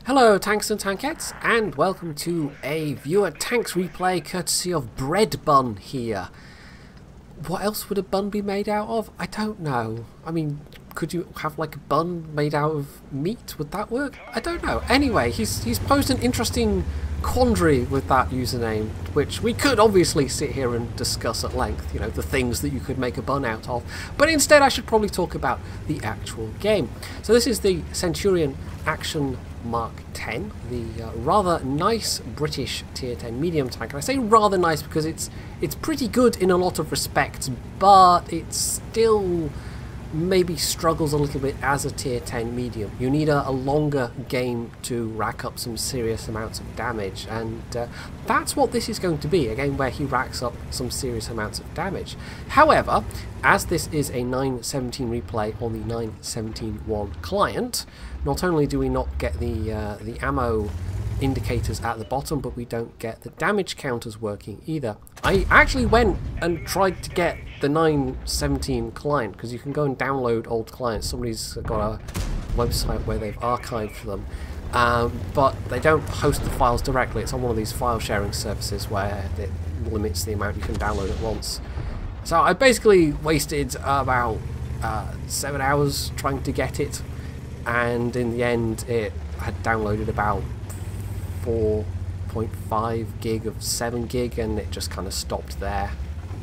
Hello tanks and tankettes, and welcome to a Viewer Tanks replay courtesy of Bread Bun here. What else would a bun be made out of? I don't know. I mean, could you have like a bun made out of meat? Would that work? I don't know. Anyway, he's posed an interesting quandary with that username, which we could obviously sit here and discuss at length, you know, the things that you could make a bun out of. But instead I should probably talk about the actual game. So this is the Centurion Action Mark 10, the rather nice British tier 10 medium tank. And I say rather nice because it's pretty good in a lot of respects, but it's still maybe struggles a little bit as a tier 10 medium. You need a longer game to rack up some serious amounts of damage, and that's what this is going to be, a game where he racks up some serious amounts of damage. However, as this is a 917 replay on the 917.1 client, not only do we not get the ammo indicators at the bottom, but we don't get the damage counters working either. I actually went and tried to get the 917 client, because you can go and download old clients. Somebody's got a website where they've archived them, but they don't host the files directly. It's on one of these file sharing services where it limits the amount you can download at once. So I basically wasted about 7 hours trying to get it, and in the end it had downloaded about 4.5 gig of 7 gig, and it just kind of stopped there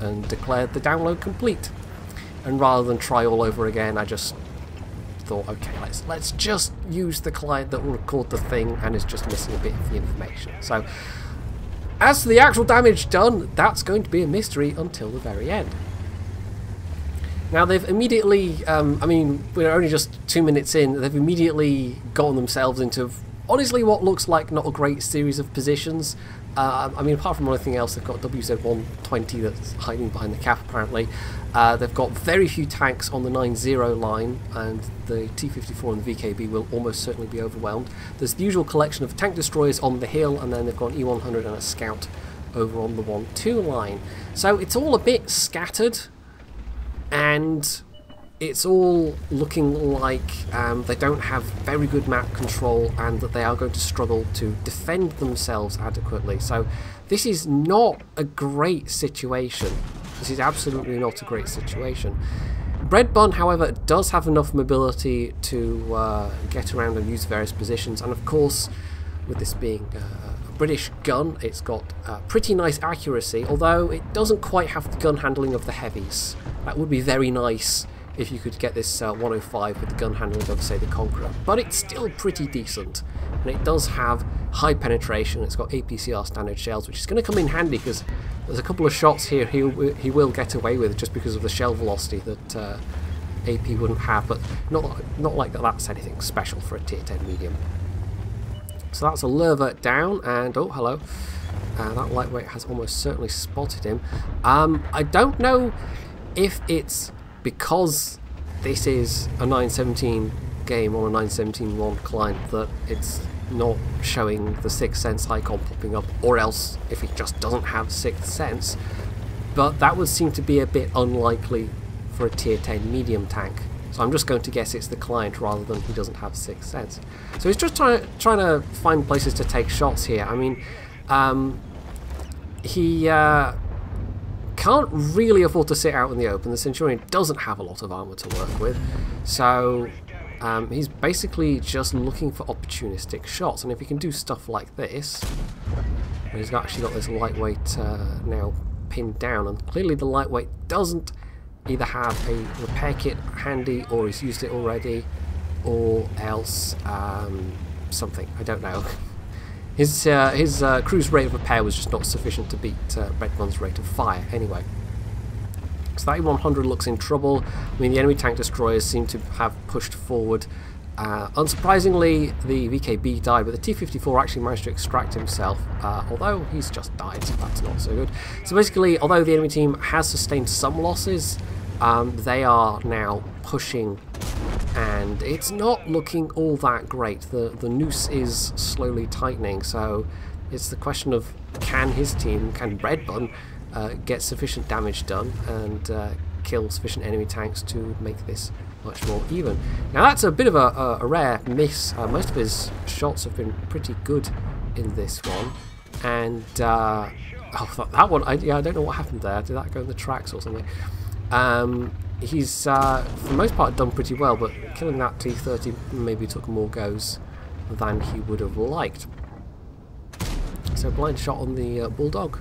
and declared the download complete. And rather than try all over again, I just thought, okay, let's just use the client that will record the thing and is just missing a bit of the information. So as to the actual damage done, that's going to be a mystery until the very end. Now they've immediately, I mean, we're only just 2 minutes in, they've immediately gotten themselves into honestly what looks like not a great series of positions. I mean, apart from anything else, they've got WZ-120 that's hiding behind the cap apparently. They've got very few tanks on the 9-0 line, and the T-54 and the VKB will almost certainly be overwhelmed. There's the usual collection of tank destroyers on the hill, and then they've got an E-100 and a scout over on the 1-2 line. So it's all a bit scattered, and it's all looking like they don't have very good map control, and that they are going to struggle to defend themselves adequately. So this is not a great situation. This is absolutely not a great situation. Bread Bun, however, does have enough mobility to get around and use various positions, and of course, with this being a British gun, it's got pretty nice accuracy, although it doesn't quite have the gun handling of the heavies. That would be very nice if you could get this 105 with the gun handling of, say, the Conqueror. But it's still pretty decent, and it does have high penetration. It's got APCR standard shells, which is going to come in handy because there's a couple of shots here he will get away with just because of the shell velocity that AP wouldn't have, but not like that's anything special for a tier 10 medium. So that's a Lurver down, and oh, hello. That lightweight has almost certainly spotted him. I don't know if it's because this is a 917 game on a 917.1 client that it's not showing the Sixth Sense icon popping up, or else if it just doesn't have Sixth Sense. But that would seem to be a bit unlikely for a tier 10 medium tank. So I'm just going to guess it's the client rather than he doesn't have Sixth Sense. So he's just trying to find places to take shots here. I mean, he can't really afford to sit out in the open. The Centurion doesn't have a lot of armor to work with, so he's basically just looking for opportunistic shots. And if he can do stuff like this, he's actually got this lightweight now pinned down, and clearly the lightweight doesn't either have a repair kit handy, or he's used it already, or else something, I don't know. His cruise rate of repair was just not sufficient to beat Bread Bun's rate of fire anyway. So that E-100 looks in trouble. I mean, the enemy tank destroyers seem to have pushed forward. Unsurprisingly, the VKB died, but the T-54 actually managed to extract himself, although he's just died, so that's not so good. So basically, although the enemy team has sustained some losses, they are now pushing, and it's not looking all that great. The noose is slowly tightening, so it's the question of can Bread Bun get sufficient damage done and kill sufficient enemy tanks to make this much more even. Now that's a bit of a rare miss. Most of his shots have been pretty good in this one, and oh, that one, I don't know what happened there. Did that go in the tracks or something? He's for the most part done pretty well, but killing that T-30 maybe took more goes than he would have liked. So blind shot on the Bulldog.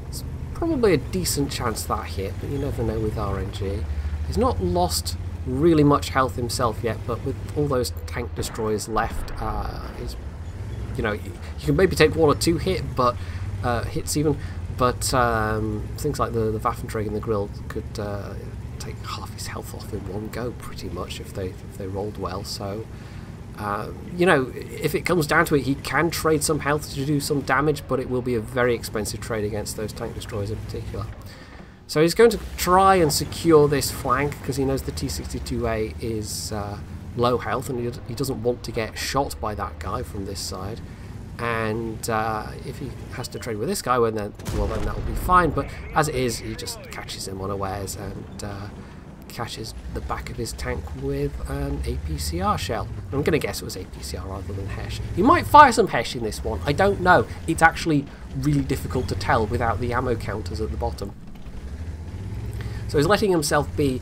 It's probably a decent chance that hit, but you never know with RNG. He's not lost really much health himself yet, but with all those tank destroyers left, he's, you know, you can maybe take 1 or 2 hits even, but things like the Waffenträger and the Grill could take half his health off in one go pretty much if they rolled well. So you know, if it comes down to it, he can trade some health to do some damage, but it will be a very expensive trade against those tank destroyers in particular. So he's going to try and secure this flank because he knows the T-62A is low health and he doesn't want to get shot by that guy from this side. And if he has to trade with this guy, well then that will be fine. But as it is, he just catches him unawares and catches the back of his tank with an APCR shell. I'm going to guess it was APCR rather than HESH. He might fire some HESH in this one. I don't know. It's actually really difficult to tell without the ammo counters at the bottom. So he's letting himself be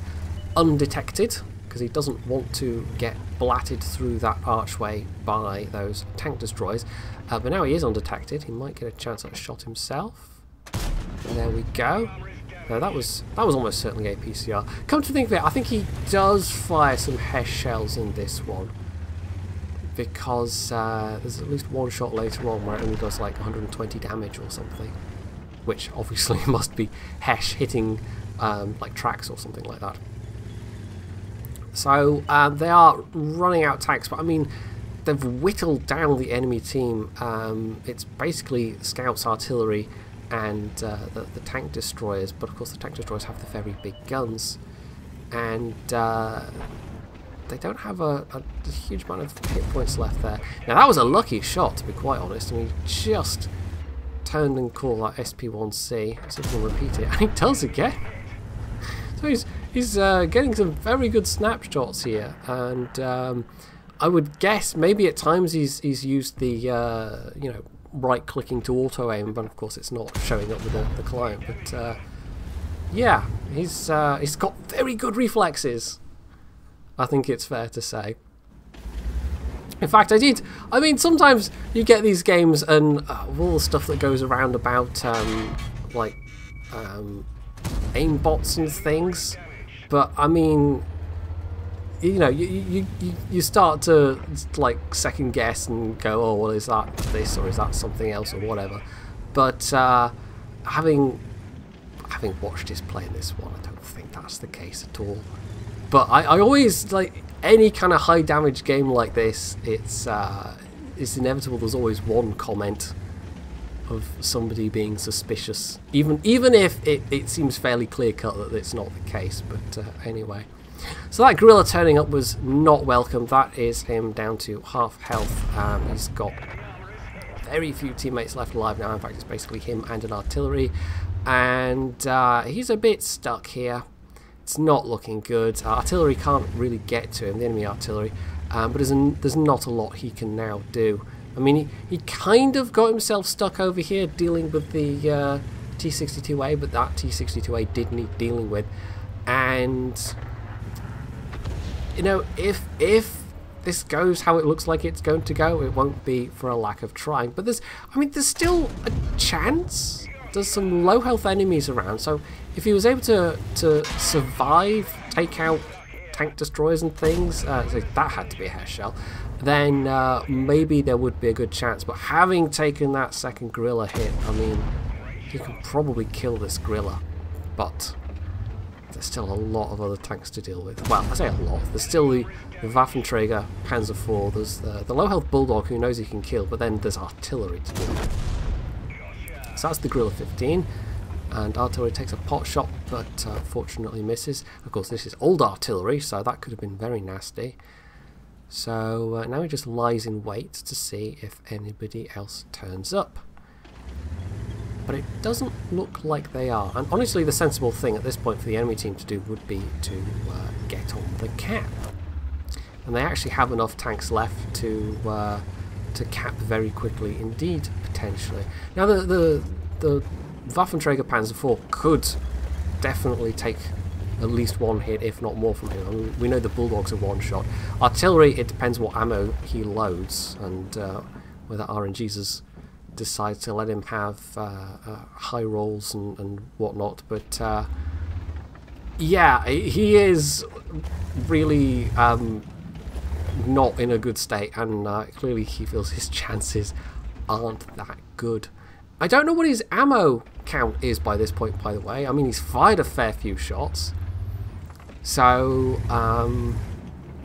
undetected because he doesn't want to get blatted through that archway by those tank destroyers. But now he is undetected. He might get a chance at a shot himself. And there we go. No, that was almost certainly APCR. Come to think of it, I think he does fire some HESH shells in this one, because there's at least one shot later on where it only does like 120 damage or something, which obviously must be HESH hitting like tracks or something like that. So they are running out tanks, but I mean, they've whittled down the enemy team. It's basically scouts, artillery, and the tank destroyers, but of course the tank destroyers have the very big guns, and they don't have a huge amount of hit points left there. Now that was a lucky shot, to be quite honest. I mean, he just turned and called that SP1C, so he can repeat it, and he does again. So he's getting some very good snapshots here, and I would guess maybe at times he's used the you know, right-clicking to auto-aim, but of course it's not showing up with the client. But yeah, he's got very good reflexes, I think it's fair to say. In fact, I mean, sometimes you get these games and all the stuff that goes around about like aim bots and things, but I mean, you know, you start to like second guess and go, oh well, is that this or is that something else or whatever. But having watched his play in this one, I don't think that's the case at all. But I always, like any kind of high damage game like this, it's inevitable. There's always one comment of somebody being suspicious, even if it seems fairly clear cut that it's not the case. But anyway. So that gorilla turning up was not welcome. That is him down to half health. He's got very few teammates left alive now. In fact, it's basically him and an artillery. And he's a bit stuck here. It's not looking good. Artillery can't really get to him, the enemy artillery. But there's not a lot he can now do. I mean, he kind of got himself stuck over here dealing with the T-62A, but that T-62A did need dealing with. And you know, if this goes how it looks like it's going to go, it won't be for a lack of trying. But there's still a chance. There's some low health enemies around, so if he was able to survive, take out tank destroyers and things, so that had to be a HESH shell, then maybe there would be a good chance. But having taken that second gorilla hit, I mean, you can probably kill this gorilla, but there's still a lot of other tanks to deal with. Well, I say a lot. There's still the Waffenträger, Panzer IV, there's the low health Bulldog who knows he can kill, but then there's artillery to deal with. So that's the Gorilla 15, and artillery takes a pot shot, but fortunately misses. Of course, this is old artillery, so that could have been very nasty. So now he just lies in wait to see if anybody else turns up. but it doesn't look like they are. And honestly, the sensible thing at this point for the enemy team to do would be to get on the cap. And they actually have enough tanks left to cap very quickly indeed, potentially. Now the Waffenträger Panzer IV could definitely take at least one hit, if not more, from him. I mean, we know the Bulldog's a one-shot. Artillery, it depends what ammo he loads, and whether RNGs decide to let him have high rolls and whatnot. But yeah, he is really not in a good state, and clearly he feels his chances aren't that good. I don't know what his ammo count is by this point, by the way. I mean, he's fired a fair few shots. So,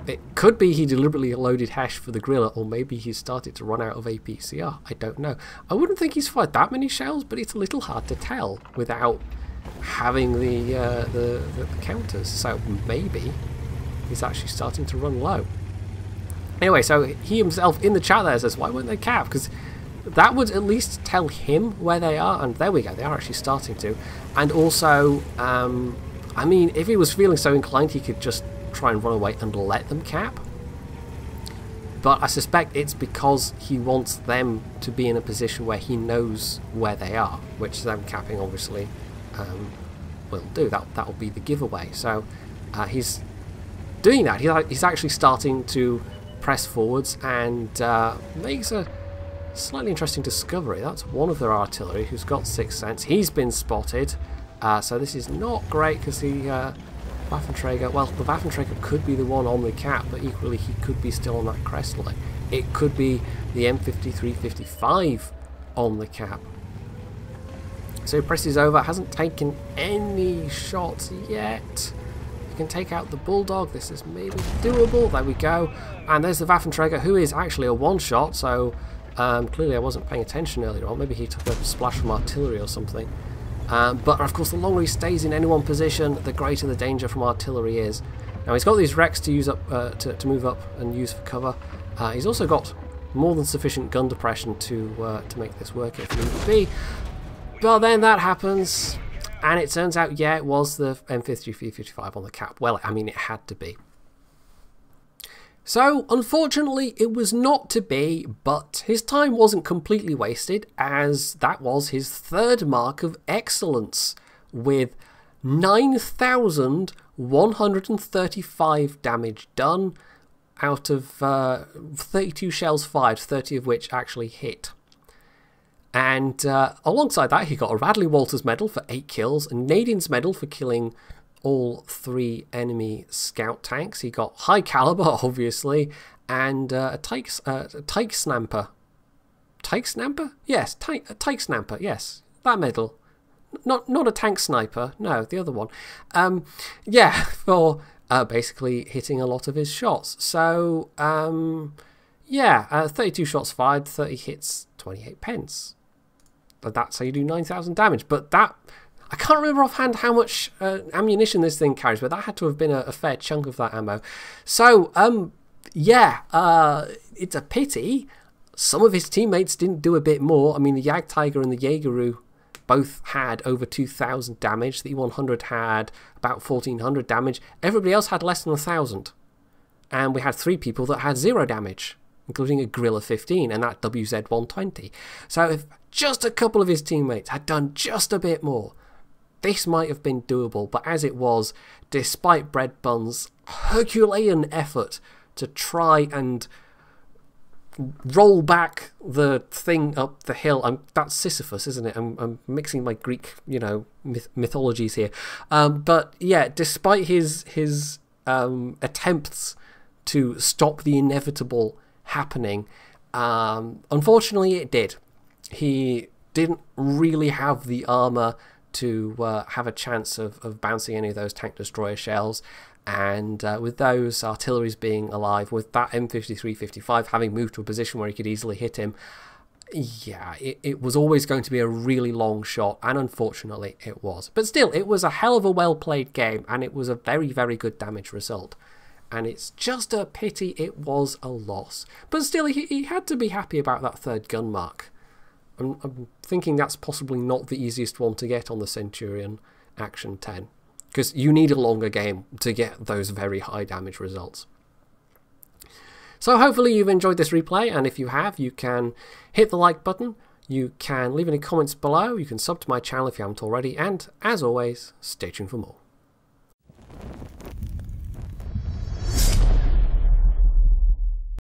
it could be he deliberately loaded Hesh for the Griller, or maybe he started to run out of APCR. I don't know. I wouldn't think he's fired that many shells, but it's a little hard to tell without having the counters. So maybe he's actually starting to run low. Anyway, so he himself in the chat there says, why weren't they capped? Because that would at least tell him where they are, and there we go, they are actually starting to. And also, I mean, if he was feeling so inclined, he could just try and run away and let them cap. But I suspect it's because he wants them to be in a position where he knows where they are, which them capping obviously will do. That will be the giveaway. So he's doing that. He's actually starting to press forwards and makes a slightly interesting discovery. That's one of their artillery who's got 6th sense. He's been spotted. So this is not great because the Waffenträger, well, the Waffenträger could be the one on the cap, but equally he could be still on that crest line. It could be the M53-55 on the cap. So he presses over, hasn't taken any shots yet. You can take out the Bulldog, this is maybe doable, there we go. And there's the Waffenträger, who is actually a one-shot, so clearly I wasn't paying attention earlier on. Maybe he took a splash from artillery or something. But of course, the longer he stays in any one position, the greater the danger from artillery is. Now he's got these wrecks to use up, to move up and use for cover. He's also got more than sufficient gun depression to make this work if need be. But then that happens, and it turns out, yeah, it was the M53-55 on the cap. Well, I mean, it had to be. So, unfortunately, it was not to be, but his time wasn't completely wasted, as that was his 3rd mark of excellence, with 9,135 damage done, out of 32 shells fired, 30 of which actually hit. And alongside that, he got a Radley-Walters medal for 8 kills, a Nadine's medal for killing all 3 enemy scout tanks. He got high caliber, obviously, and a Tyke Snamper. Tyke Snamper? Yes, Tyke Snamper, yes. That medal. Not a tank sniper, no, the other one. Yeah, for basically hitting a lot of his shots. So, yeah, 32 shots fired, 30 hits, 28 pence. That's how you do 9,000 damage. But that, I can't remember offhand how much ammunition this thing carries, but that had to have been a fair chunk of that ammo. So, yeah, it's a pity some of his teammates didn't do a bit more. I mean, the Jagdtiger and the Jägeru both had over 2,000 damage. The E100 had about 1,400 damage. Everybody else had less than 1,000. And we had 3 people that had 0 damage, including a Gorilla 15 and that WZ-120. So if just a couple of his teammates had done just a bit more, this might have been doable. But as it was, despite Bread Bun's Herculean effort to try and roll back the thing up the hill, that's Sisyphus, isn't it? I'm mixing my Greek, mythologies here. But yeah, despite his attempts to stop the inevitable happening, unfortunately it did. He didn't really have the armor to have a chance of bouncing any of those tank destroyer shells, and with those artilleries being alive, with that M53-55 having moved to a position where he could easily hit him, yeah, it was always going to be a really long shot, and unfortunately it was. But still, it was a hell of a well-played game, and it was a very, very good damage result. And it's just a pity it was a loss. But still, he had to be happy about that 3rd gun mark. I'm thinking that's possibly not the easiest one to get on the Centurion Action 10, because you need a longer game to get those very high damage results. So hopefully you've enjoyed this replay, and if you have, you can hit the like button, you can leave any comments below, you can sub to my channel if you haven't already, and as always, stay tuned for more.